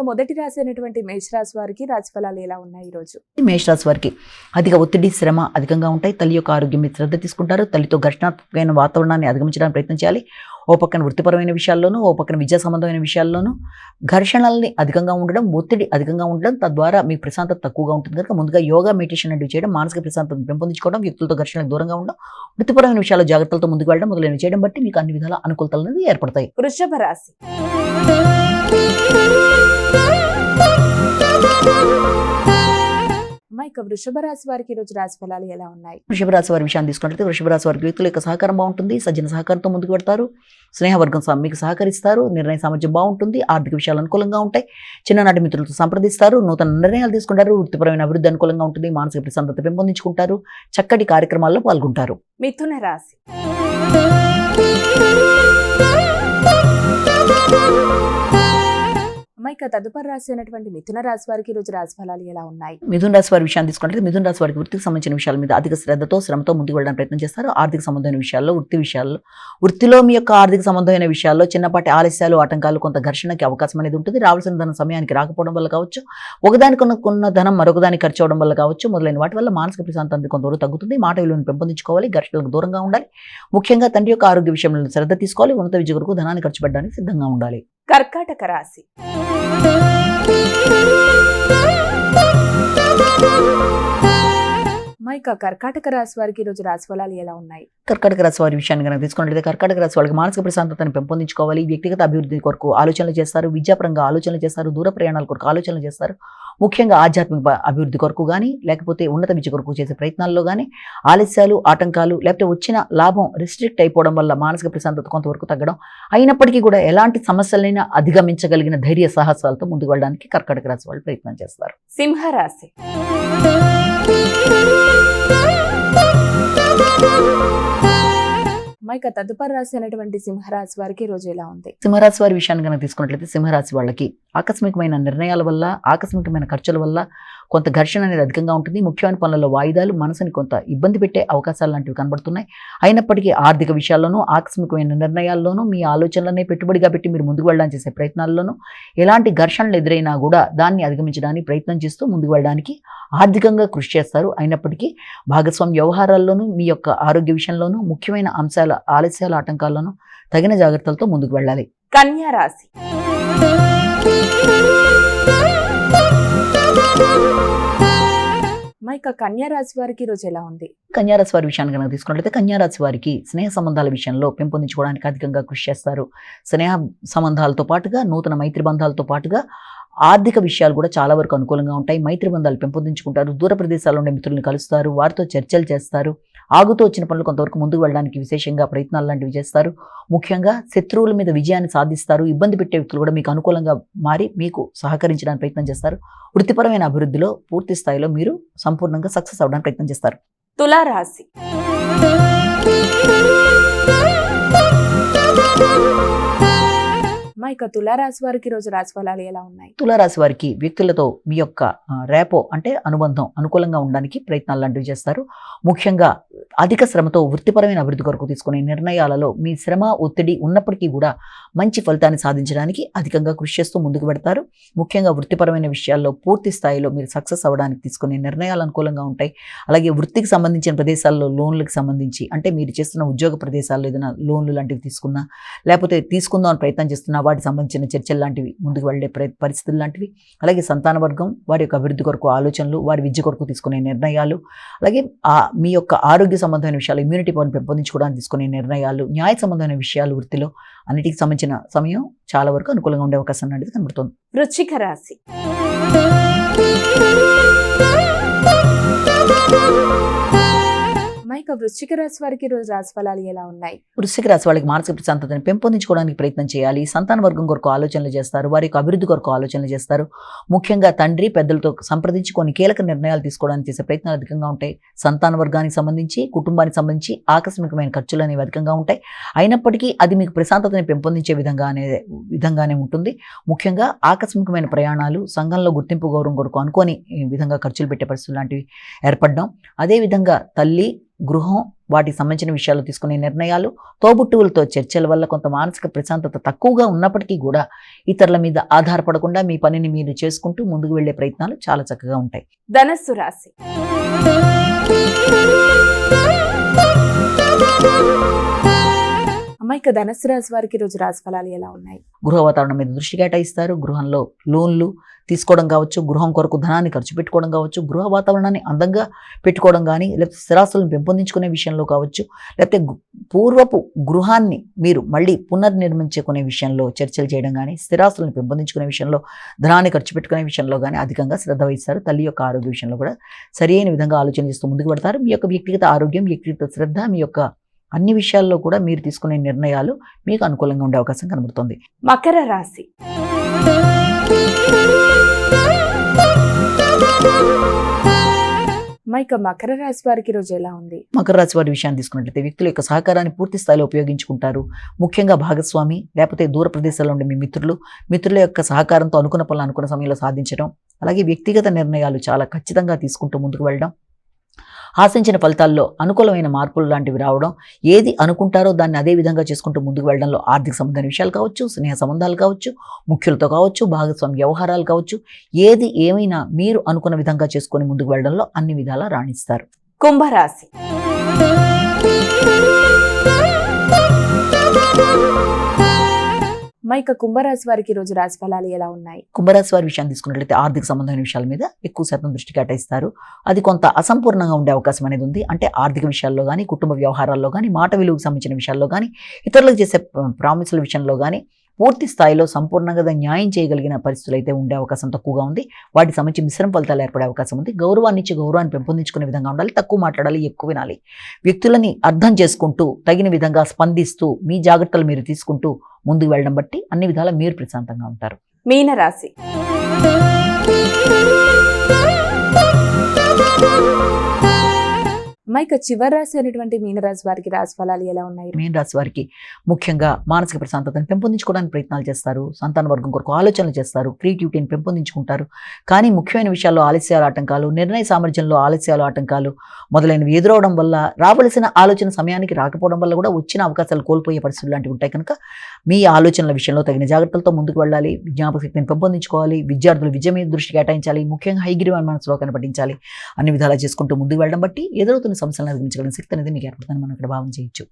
మొదటి రాశి అయినటువంటి మేషరాశి వారికి రాశి ఫలాలు ఎలా ఉన్నాయి ఈ రోజు? మేషరాశి వారికి అధిక ఒత్తిడి, శ్రమ అధికంగా ఉంటాయి. తల్లి యొక్క ఆరోగ్యం మీద శ్రద్ధ తీసుకుంటారు. తల్లితో ఘర్షణాత్మకమైన వాతావరణాన్ని అధిగమించడానికి ప్రయత్నం చేయాలి. ఓ పక్కన వృత్తిపరమైన విషయాల్లోనూ, ఓ పక్కన విద్యా సంబంధమైన విషయాల్లోనూ ఘర్షణల్ని అధికంగా ఉండడం, ఒత్తిడి అధికంగా ఉండడం, తద్వారా మీ ప్రశాంతత తక్కువగా ఉంటుంది. కనుక ముందుగా యోగా, మెడిటేషన్ అనేవి చేయడం, మానసిక ప్రశాంతతను పెంపొందించుకోవడం, వ్యక్తులతో ఘర్షణకు దూరంగా ఉండడం, వృత్తిపరమైన విషయాల్లో జాగ్రత్తలతో ముందుకు వెళ్ళడం మొదలైనవి చేయడం బట్టి మీకు అన్ని విధాల అనుకూలతలు అనేది ఏర్పడతాయి. వృషభ రాశి. ఇక వృషభ రాశి వారికి ఈరోజు రాశి ఫలాలు ఎలా ఉన్నాయి? వృషభ రాశి వారి విషయాన్ని తీసుకున్నట్లయితే వృషభ రాశి వారికి వ్యక్తుల యొక్క సహకారం బాగుంటుంది. సజ్జన సహకారంతో ముందుకు పెడతారు. స్నేహవర్గం మీకు సహకరిస్తారు. నిర్ణయ సామర్థ్యం బాగుంటుంది. ఆర్థిక విషయాలు అనుకూలంగా ఉంటాయి. చిన్ననాటి మిత్రులతో సంప్రదిస్తారు. నూతన నిర్ణయాలు తీసుకుంటారు. వృత్తిపరమైన అభివృద్ధి అనుకూలంగా ఉంటుంది. మానసిక ప్రశాంతత పెంపొందించుకుంటారు. చక్కటి కార్యక్రమాల్లో పాల్గొంటారు. మిథున రాశి. ఇక తదుపరి రాశి అయినటువంటి మిథున రాశి వారికి ఈరోజు రాశి ఫలాలు ఎలా ఉన్నాయి? మిథున రాశి వారి విషయాన్ని తీసుకుంటే మిథున రాశి వారికి వృత్తికి సంబంధించిన విషయాల మీద అధిక శ్రద్ధతో, శ్రమతో ముందుకు వెళ్ళడానికి ప్రయత్నం చేస్తారు. ఆర్థిక సంబంధమైన విషయాల్లో, వృత్తిలో మీ యొక్క ఆర్థిక సంబంధమైన విషయాల్లో చిన్నపాటి ఆలస్యాలు, ఆటంకాలు, కొంత ఘర్షణకి అవకాశం అనేది ఉంటుంది. రావాల్సిన ధనం సమయానికి రాకపోవడం వల్ల కావచ్చు, ఒకదానికి ఉన్న ధనం మరొకదానికి ఖర్చు అవడం వల్ల కావచ్చు, మొదలైన వాటి వల్ల మానసిక ప్రశాంతత కొంతవరకు తగ్గుతుంది. మాట విలువను పెంపొందించుకోవాలి. ఘర్షణలకు దూరంగా ఉండాలి. ముఖ్యంగా తండ్రి యొక్క ఆరోగ్య విషయంలో శ్రద్ధ తీసుకోవాలి. ఉన్నత విద్య కొరకు ధనాన్ని ఖర్చు పెట్టడానికి సిద్ధంగా ఉండాలి. కర్కాటక రాశి. ఇక కర్కాటక రాశి వారికి ఈరోజు రాశి ఫలాలు ఎలా ఉన్నాయి? కర్కాటక రాశి వారి విషయాన్ని కనుక తీసుకున్నట్లయితే కర్కాటక రాశి వాళ్ళకి మానసిక ప్రశాంతతను పెంపొందించుకోవాలి. వ్యక్తిగత అభివృద్ధి కొరకు ఆలోచనలు చేస్తారు. విద్యాపరంగా ఆలోచనలు చేస్తారు. దూర ప్రయాణాల కొరకు ఆలోచనలు చేస్తారు. ముఖ్యంగా ఆధ్యాత్మిక అభివృద్ధి కొరకు కానీ, లేకపోతే ఉన్నత విద్య కొరకు చేసే ప్రయత్నాల్లో కానీ ఆలస్యాలు, ఆటంకాలు, లేకపోతే వచ్చిన లాభం రిస్ట్రిక్ట్ అయిపోవడం వల్ల మానసిక ప్రశాంతత కొంతవరకు తగ్గడం, అయినప్పటికీ కూడా ఎలాంటి సమస్యలైనా అధిగమించగలిగిన ధైర్య సాహసాలతో ముందుకు వెళ్ళడానికి కర్కాటక రాశి వాళ్ళు ప్రయత్నం చేస్తారు. సింహరాశి. ఇక తదుపరి రాశి అయినటువంటి సింహరాశి వారికి రోజు ఎలా ఉంది? సింహరాశి వారి విషయాన్ని కనుక తీసుకున్నట్లయితే సింహరాశి వాళ్ళకి ఆకస్మికమైన నిర్ణయాల వల్ల, ఆకస్మికమైన ఖర్చుల వల్ల కొంత ఘర్షణ అనేది అధికంగా ఉంటుంది. ముఖ్యమైన పనులలో వాయిదాలు మనసుని కొంత ఇబ్బంది పెట్టే అవకాశాలు లాంటివి కనబడుతున్నాయి. అయినప్పటికీ ఆర్థిక విషయాల్లోనూ, ఆకస్మికమైన నిర్ణయాల్లోనూ, మీ ఆలోచనలనే పెట్టుబడిగా పెట్టి మీరు ముందుకు వెళ్ళడానికి చేసే ప్రయత్నాల్లోనూ ఎలాంటి ఘర్షణలు ఎదురైనా కూడా దాన్ని అధిగమించడానికి ప్రయత్నం చేస్తూ ముందుకు వెళ్ళడానికి ఆర్థికంగా కృషి చేస్తారు. అయినప్పటికీ భాగస్వామ్య వ్యవహారాల్లోనూ, మీ యొక్క ఆరోగ్య విషయంలోనూ, ముఖ్యమైన అంశాల ఆలస్యాల ఆటంకాల్లోనూ తగిన జాగ్రత్తలతో ముందుకు వెళ్ళాలి. కన్యా రాశి. ఇక కన్యా రాశి వారికి రోజు ఎలా ఉంది? కన్యా రాశి వారి విషయాన్ని కనుక తీసుకున్నట్లయితే కన్యా రాశి వారికి స్నేహ సంబంధాల విషయంలో పెంపొందించుకోవడానికి అధికంగా కృషి చేస్తారు. స్నేహ సంబంధాలతో పాటుగా, నూతన మైత్రి బంధాలతో పాటుగా ఆర్థిక విషయాలు కూడా చాలా వరకు అనుకూలంగా ఉంటాయి. మైత్రి బంధాలు పెంపొందించుకుంటారు. దూర ప్రదేశాల్లో ఉండే మిత్రులను కలుస్తారు. వారితో చర్చలు చేస్తారు. ఆగుతూ వచ్చిన పనులు కొంతవరకు ముందుకు వెళ్ళడానికి విశేషంగా ప్రయత్నాలు లాంటివి చేస్తారు. ముఖ్యంగా శత్రువుల మీద విజయాన్ని సాధిస్తారు. ఇబ్బంది పెట్టే వ్యక్తులు కూడా మీకు అనుకూలంగా మారి మీకు సహకరించడానికి ప్రయత్నం చేస్తారు. వృత్తిపరమైన అభివృద్ధిలో పూర్తి స్థాయిలో మీరు సంపూర్ణంగా సక్సెస్ అవ్వడానికి ప్రయత్నం చేస్తారు. తులారాశి. ఇక తులారాశి వారికి రోజు రాశి ఫలాలు ఎలా ఉన్నాయి? తులారాశి వారికి వ్యక్తులతో మీ యొక్క రేపో అంటే అనుబంధం అనుకూలంగా ఉండడానికి ప్రయత్నాలు లాంటివి చేస్తారు. ముఖ్యంగా అధిక శ్రమతో వృత్తిపరమైన అభివృద్ధి కొరకు తీసుకునే నిర్ణయాలలో మీ శ్రమ, ఒత్తిడి ఉన్నప్పటికీ కూడా మంచి ఫలితాన్ని సాధించడానికి అధికంగా కృషి చేస్తూ ముందుకు పెడతారు. ముఖ్యంగా వృత్తిపరమైన విషయాల్లో పూర్తి స్థాయిలో మీరు సక్సెస్ అవ్వడానికి తీసుకునే నిర్ణయాలు అనుకూలంగా ఉంటాయి. అలాగే వృత్తికి సంబంధించిన ప్రదేశాల్లో లోన్లకు సంబంధించి, అంటే మీరు చేస్తున్న ఉద్యోగ ప్రదేశాల్లో ఏదైనా లోన్లు లాంటివి తీసుకున్నా, లేకపోతే తీసుకుందాం అని ప్రయత్నం చేస్తున్నా వాటికి సంబంధించిన చర్చలు లాంటివి, ముందుకు వెళ్ళే పరిస్థితులు లాంటివి, అలాగే సంతాన వర్గం వారి యొక్క అభివృద్ధి కొరకు ఆలోచనలు, వారి విద్య కొరకు తీసుకునే నిర్ణయాలు, అలాగే మీ యొక్క ఆరోగ్య సంబంధమైన విషయాలు, ఇమ్యూనిటీ పవర్ పెంపొందించుకోవడానికి తీసుకునే నిర్ణయాలు, న్యాయ సంబంధమైన విషయాలు వృత్తిలో అన్నిటికి సంబంధించిన సమయం చాలా వరకు అనుకూలంగా ఉండే అవకాశం అనేది కనబడుతుంది. వృశ్చిక రాశి. ఇక వృశ్చిక రాశి వారికి రోజు రాశి ఫలాలు ఎలా ఉన్నాయి? వృశ్చిక రాశి వాళ్ళకి మానసిక ప్రశాంతతను పెంపొందించుకోవడానికి ప్రయత్నం చేయాలి. సంతాన వర్గం కొరకు ఆలోచనలు చేస్తారు. వారి యొక్క అభివృద్ధి కొరకు ఆలోచనలు చేస్తారు. ముఖ్యంగా తండ్రి, పెద్దలతో సంప్రదించి కొన్ని కీలక నిర్ణయాలు తీసుకోవడానికి చేసే ప్రయత్నాలు అధికంగా ఉంటాయి. సంతాన వర్గానికి సంబంధించి, కుటుంబానికి సంబంధించి ఆకస్మికమైన ఖర్చులు అనేవి అధికంగా ఉంటాయి. అయినప్పటికీ అది మీకు ప్రశాంతతని పెంపొందించే విధంగానే ఉంటుంది. ముఖ్యంగా ఆకస్మికమైన ప్రయాణాలు, సంఘంలో గుర్తింపు, గౌరవం కొరకు అనుకోని విధంగా ఖర్చులు పెట్టే పరిస్థితులు లాంటివి ఏర్పడడం, అదేవిధంగా తల్లి, గృహం, వాటికి సంబంధించిన విషయాలు తీసుకునే నిర్ణయాలు, తోబుట్టువులతో చర్చల వల్ల కొంత మానసిక ప్రశాంతత తక్కువగా ఉన్నప్పటికీ కూడా ఇతరుల మీద ఆధారపడకుండా మీ పనిని మీరు చేసుకుంటూ ముందుకు వెళ్లే ప్రయత్నాలు చాలా చక్కగా ఉంటాయి. ధనస్సు రాశి. అమ్మాయిక ధనస్సు రాశి వారికి రోజు రాశి ఫలాలు ఎలా ఉన్నాయి? గృహ వాతావరణం మీద దృష్టి కేటాయిస్తారు. గృహంలో లోన్లు తీసుకోవడం కావచ్చు, గృహం కొరకు ధనాన్ని ఖర్చు పెట్టుకోవడం కావచ్చు, గృహ వాతావరణాన్ని అందంగా పెట్టుకోవడం కానీ, లేకపోతే స్థిరాస్తులను పెంపొందించుకునే విషయంలో కావచ్చు, లేకపోతే పూర్వపు గృహాన్ని మీరు మళ్ళీ పునర్నిర్మించుకునే విషయంలో చర్చలు చేయడం కానీ, స్థిరాస్తులను పెంపొందించుకునే విషయంలో, ధనాన్ని ఖర్చు పెట్టుకునే విషయంలో కానీ అధికంగా శ్రద్ధ వహిస్తారు. తల్లి యొక్క ఆరోగ్య విషయంలో కూడా సరైన విధంగా ఆలోచన చేస్తూ ముందుకు పెడతారు. మీ యొక్క వ్యక్తిగత ఆరోగ్యం, వ్యక్తిగత శ్రద్ధ, మీ యొక్క అన్ని విషయాల్లో కూడా మీరు తీసుకునే నిర్ణయాలు మీకు అనుకూలంగా ఉండే అవకాశం కనబడుతుంది. మకర రాశి. మైక మకర రాశి వారికి రోజు ఎలా ఉంది? మకర రాశి వారి విషయాన్ని తీసుకున్నట్లయితే వ్యక్తుల యొక్క సహకారాన్ని పూర్తి స్థాయిలో ఉపయోగించుకుంటారు. ముఖ్యంగా భాగస్వామి లేకపోతే దూర ప్రదేశాల్లో ఉండే మీ మిత్రుల యొక్క సహకారంతో అనుకున్న పనులు అనుకున్న సమయంలో సాధించడం, అలాగే వ్యక్తిగత నిర్ణయాలు చాలా ఖచ్చితంగా తీసుకుంటూ ముందుకు వెళ్ళడం, ఆశించిన ఫలితాల్లో అనుకూలమైన మార్పులు లాంటివి రావడం, ఏది అనుకుంటారో దాన్ని అదే విధంగా చేసుకుంటూ ముందుకు వెళ్ళడంలో ఆర్థిక సంబంధమైన విషయాలు కావచ్చు, స్నేహ సంబంధాలు కావచ్చు, ముఖ్యులతో కావచ్చు, భాగస్వామి వ్యవహారాలు కావచ్చు, ఏది ఏమైనా మీరు అనుకున్న విధంగా చేసుకొని ముందుకు వెళ్ళడంలో అన్ని విధాలా రాణిస్తారు. కుంభరాశి. మైక కుంభరాశి వారికి రోజు రాశి ఫలాలు ఎలా ఉన్నాయి? కుంభరాశి వారి విషయాన్ని తీసుకున్నట్లయితే ఆర్థిక సంబంధమైన విషయాల మీద ఎక్కువ శాతం దృష్టి కేటాయిస్తారు. అది కొంత అసంపూర్ణంగా ఉండే అవకాశం అనేది ఉంది. అంటే ఆర్థిక విషయాల్లో కానీ, కుటుంబ వ్యవహారాల్లో కానీ, మాట విలువకు సంబంధించిన విషయాల్లో కానీ, ఇతరులకు చేసే ప్రామిసుల విషయంలో కానీ పూర్తి స్థాయిలో సంపూర్ణంగా న్యాయం చేయగలిగిన పరిస్థితులు అయితే ఉండే అవకాశం తక్కువగా ఉంది. వాటికి సంబంధించి మిశ్రమ ఫలితాలు ఏర్పడే అవకాశం ఉంది. గౌరవాన్ని ఇచ్చి గౌరవాన్ని పెంపొందించుకునే విధంగా ఉండాలి. తక్కువ మాట్లాడాలి, ఎక్కువ వినాలి. వ్యక్తులని అర్థం చేసుకుంటూ తగిన విధంగా స్పందిస్తూ మీ జాగ్రత్తలు మీరు తీసుకుంటూ ముందుకు వెళ్ళడం బట్టి అన్ని విధాలా మీరు ప్రశాంతంగా ఉంటారు. మీన రాశి. మైక చివరి రాశి అయినటువంటి మీనరాశి వారికి రాశి ఫలాలు ఎలా ఉన్నాయి? మీన రాశి వారికి ముఖ్యంగా మానసిక ప్రశాంతతను పెంపొందించుకోవడానికి ప్రయత్నాలు చేస్తారు. సంతాన వర్గం కొరకు ఆలోచనలు చేస్తారు. క్రియేటివిటీని పెంపొందించుకుంటారు. కానీ ముఖ్యమైన విషయాల్లో ఆలస్యాలు, ఆటంకాలు, నిర్ణయ సామర్థ్యంలో ఆలస్యాలు, ఆటంకాలు మొదలైనవి ఎదురవడం వల్ల, రావలసిన ఆలోచన సమయానికి రాకపోవడం వల్ల కూడా వచ్చిన అవకాశాలు కోల్పోయే పరిస్థితులు లాంటివి ఉంటాయి. కనుక మీ ఆలోచనల విషయంలో తగిన జాగ్రత్తలతో ముందుకు వెళ్ళాలి. జ్ఞాపక శక్తిని పెంపొందించుకోవాలి. విద్యార్థులు విద్య మీద దృష్టి కేటాయించాలి. ముఖ్యంగా హైగ్రీవాన్ మనసులో కనపడించాలి. అన్ని విధాలా చేసుకుంటూ ముందుకు వెళ్ళడం బట్టి ఎదురవుతున్న సమస్యలను అధిగమించగలిగిన శక్తి అనేది మీకు ఏర్పడుతుందని మనం ఇక్కడ భావన చేయొచ్చు.